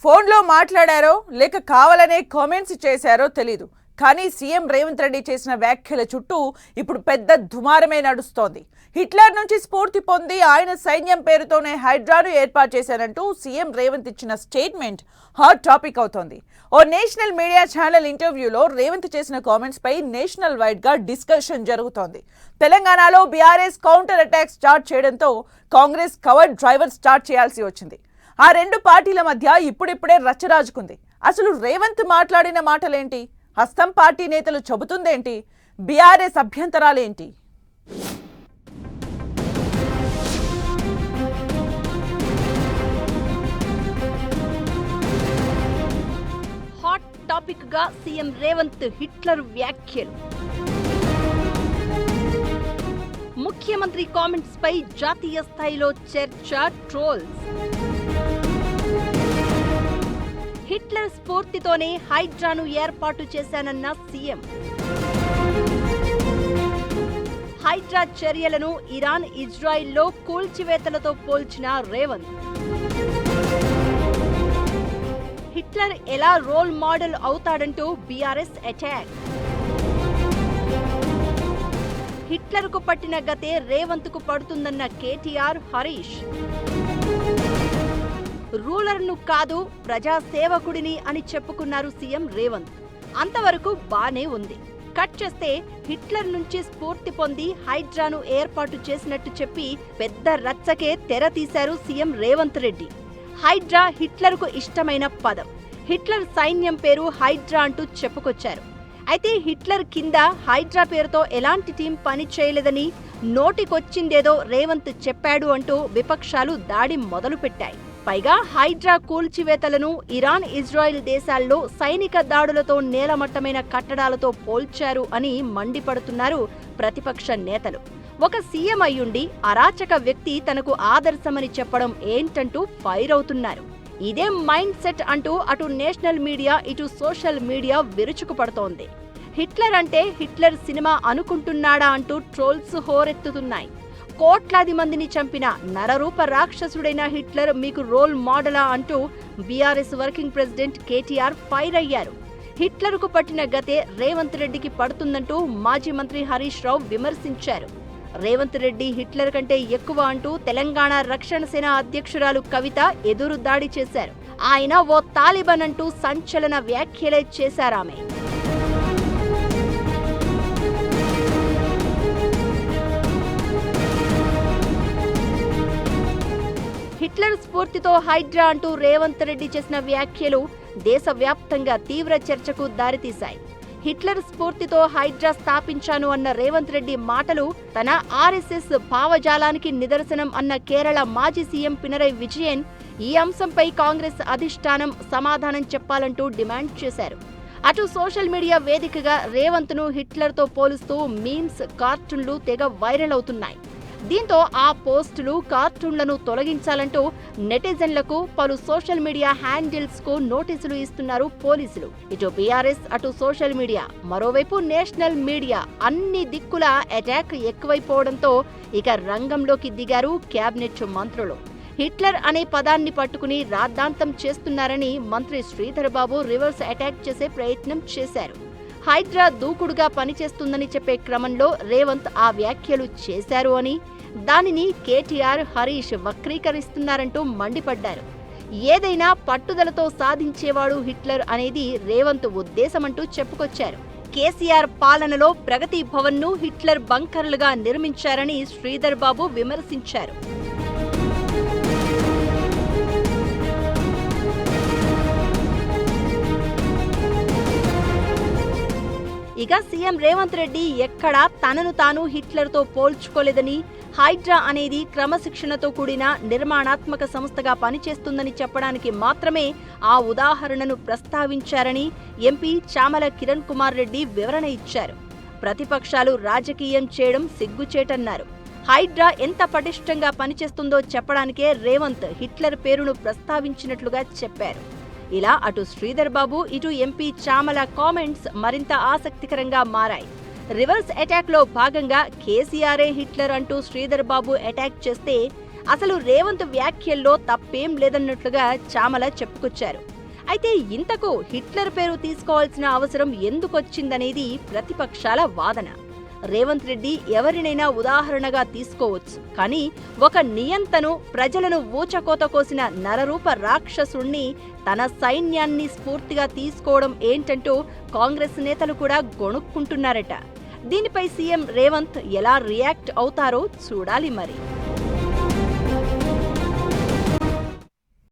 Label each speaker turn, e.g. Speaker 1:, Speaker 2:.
Speaker 1: ఫోన్లో మాట్లాడారో లేక కావాలనే కామెంట్స్ చేశారో తెలీదు. కానీ సీఎం రేవంత్ రెడ్డి చేసిన వ్యాఖ్యల చుట్టూ ఇప్పుడు పెద్ద దుమారమే నడుస్తోంది. హిట్లర్ నుంచి స్ఫూర్తి పొంది ఆయన సైన్యం పేరుతోనే హైడ్రాను ఏర్పాటు చేశారంటూ సీఎం రేవంత్ ఇచ్చిన స్టేట్మెంట్ హాట్ టాపిక్ అవుతోంది. ఓ నేషనల్ మీడియా ఛానల్ ఇంటర్వ్యూలో రేవంత్ చేసిన కామెంట్స్ పై నేషనల్ వైడ్ గా డిస్కషన్ జరుగుతోంది. తెలంగాణలో బీఆర్ఎస్ కౌంటర్ అటాక్ స్టార్ట్ చేయడంతో కాంగ్రెస్ కవర్ డ్రైవర్ స్టార్ట్ చేయాల్సి వచ్చింది. ఆ రెండు పార్టీల మధ్య ఇప్పుడిప్పుడే రచ్చరాజుకుంది. అసలు రేవంత్ మాట్లాడిన మాటలేంటి? హస్తం పార్టీ నేతలు చెబుతుందేంటి? బీఆర్ఎస్ అభ్యంతరాలేంటి?
Speaker 2: హాట్ టాపిక్ గా సీఎం రేవంత్ హిట్లర్ వ్యాఖ్యలు. ముఖ్యమంత్రి కామెంట్స్ పై జాతీయ స్థాయిలో చర్చ, ట్రోల్స్. హిట్లర్ స్ఫూర్తితోనే హైడ్రాను ఏర్పాటు చేశానన్న సీఎం. హైడ్రా చర్యలను ఇరాన్, ఇజ్రాయిల్లో కూల్చివేతలతో పోల్చిన రేవంత్. హిట్లర్ ఎలా రోల్ మోడల్ అవుతాడంటూ బీఆర్ఎస్ అటాక్. హిట్లర్కు పట్టిన గతే రేవంత్కు పడుతుందన్న కేటీఆర్, హరీష్. రూలర్ను కాదు ప్రజాసేవకుడిని అని చెప్పుకున్నారు సీఎం రేవంత్. అంతవరకు బానే ఉంది. కట్ చేస్తే హిట్లర్ నుంచి స్ఫూర్తి పొంది హైడ్రాను ఏర్పాటు చేసినట్టు చెప్పి పెద్ద రచ్చకే తెర తీశారు సీఎం రేవంత్ రెడ్డి. హైడ్రా హిట్లర్కు ఇష్టమైన పదం. హిట్లర్ సైన్యం పేరు హైడ్రా అంటూ చెప్పుకొచ్చారు. అయితే హిట్లర్ కింద హైడ్రా పేరుతో ఎలాంటి టీం పని చేయలేదని, నోటికొచ్చిందేదో రేవంత్ చెప్పాడు అంటూ విపక్షాలు దాడి మొదలుపెట్టాయి. పైగా హైడ్రా కూల్చివేతలను ఇరాన్, ఇజ్రాయిల్ దేశాల్లో సైనిక దాడులతో నేలమట్టమైన కట్టడాలతో పోల్చారు అని మండిపడుతున్నారు ప్రతిపక్ష నేతలు. ఒక సీఎం అయ్యుండి అరాచక వ్యక్తి తనకు ఆదర్శమని చెప్పడం ఏంటంటూ ఫైర్ అవుతున్నారు. ఇదే మైండ్ సెట్ అంటూ అటు నేషనల్ మీడియా, ఇటు సోషల్ మీడియా విరుచుకుపడుతోంది. హిట్లర్ అంటే హిట్లర్ సినిమా అనుకుంటున్నాడా అంటూ ట్రోల్స్ హోరెత్తుతున్నాయి. కోట్లాది మందిని చంపిన నరరూప రాక్షసుడైన హిట్లర్ మీకు రోల్ మోడలా అంటూ BRS working president KTR fire అయ్యారు. హిట్లర్కు పట్టిన గతే రేవంత్ రెడ్డికి పడుతుందంటూ మాజీ మంత్రి హరీష్ రావు విమర్శించారు. రేవంత్ రెడ్డి హిట్లర్ కంటే ఎక్కువ అంటూ తెలంగాణ రక్షణ సేన అధ్యక్షురాలు కవిత ఎదురు దాడి చేశారు. ఆయన ఓ తాలిబాన్ అంటూ సంచలన వ్యాఖ్యలే చేశారామె. హిట్లర్ స్ఫూర్తితో హైడ్రా అంటూ రేవంత్ రెడ్డి చేసిన వ్యాఖ్యలు దేశవ్యాప్తంగా తీవ్ర చర్చకు దారితీశాయి. హిట్లర్ స్ఫూర్తితో హైడ్రా స్థాపించాను అన్న రేవంత్ రెడ్డి మాటలు తన ఆర్ఎస్ఎస్ భావజాలానికి నిదర్శనం అన్న కేరళ మాజీ సీఎం పినరై విజయన్ ఈ అంశంపై కాంగ్రెస్ అధిష్టానం సమాధానం చెప్పాలంటూ డిమాండ్ చేశారు. అటు సోషల్ మీడియా వేదికగా రేవంత్ను హిట్లర్తో పోలుస్తూ మీమ్స్, కార్టూన్లు తెగ వైరల్ అవుతున్నాయి. దీంతో ఆ పోస్టులు, కార్టూన్లను తొలగించాలంటూ నెటిజన్లకు, పలు సోషల్ మీడియా హ్యాండిల్స్ కు నోటీసులు ఇస్తున్నారు పోలీసులు. ఇటు బీఆర్ఎస్, అటు సోషల్ మీడియా, మరోవైపు నేషనల్ మీడియా అన్ని దిక్కుల అటాక్ ఎక్కువైపోవడంతో ఇక రంగంలోకి దిగారు కేబినెట్ మంత్రులు. హిట్లర్ అనే పదాన్ని పట్టుకుని రాద్ధాంతం చేస్తున్నారని మంత్రి శ్రీధర్ బాబు రివర్స్ అటాక్ చేసే ప్రయత్నం చేశారు. హైడ్రా దూకుడుగా పనిచేస్తుందని చెప్పే క్రమంలో రేవంత్ ఆ వ్యాఖ్యలు చేశారు అని, దానిని కేటీఆర్, హరీష్ వక్రీకరిస్తున్నారంటూ మండిపడ్డారు. ఏదైనా పట్టుదలతో సాధించేవాడు హిట్లర్ అనేది రేవంత్ ఉద్దేశమంటూ చెప్పుకొచ్చారు. కేసీఆర్ పాలనలో ప్రగతి భవన్ను హిట్లర్ బంకర్లుగా నిర్మించారని శ్రీధర్ బాబు విమర్శించారు. ఇక సీఎం రేవంత్ రెడ్డి ఎక్కడా తనను తాను హిట్లర్తో పోల్చుకోలేదని, హైడ్రా అనేది క్రమశిక్షణతో కూడిన నిర్మాణాత్మక సంస్థగా పనిచేస్తుందని చెప్పడానికి మాత్రమే ఆ ఉదాహరణను ప్రస్తావించారని ఎంపీ చామల కిరణ్ కుమార్ రెడ్డి వివరణ ఇచ్చారు. ప్రతిపక్షాలు రాజకీయం చేయడం సిగ్గుచేటన్నారు. హైడ్రా ఎంత పటిష్టంగా పనిచేస్తుందో చెప్పడానికే రేవంత్ హిట్లర్ పేరును ప్రస్తావించినట్లుగా చెప్పారు. ఇలా అటు శ్రీధర్ బాబు, ఇటు ఎంపీ చామల కామెంట్స్ మరింత ఆసక్తికరంగా మారాయి. రివర్స్ అటాక్ లో భాగంగా కేసీఆరే హిట్లర్ అంటూ శ్రీధర్ బాబు అటాక్ చేస్తే అసలు రేవంత్ వ్యాఖ్యల్లో తప్పేం లేదన్నట్లుగా చామల చెప్పుకొచ్చారు. అయితే ఇంతకు హిట్లర్ పేరు తీసుకోవాల్సిన అవసరం ఎందుకొచ్చిందనేది ప్రతిపక్షాల వాదన. రేవంత్ రెడ్డి ఎవరినైనా ఉదాహరణగా తీసుకోవచ్చు, కానీ ఒక నియంతను, ప్రజలను ఊచకోత కోసిన నరరూప రాక్షసుణ్ణి తన సైన్యాన్ని స్ఫూర్తిగా తీసుకోవడం ఏంటంటూ కాంగ్రెస్ నేతలు కూడా గొణుక్కుంటున్నారట. దీనిపై సీఎం రేవంత్ ఎలా రియాక్ట్ అవుతారో చూడాలి మరి.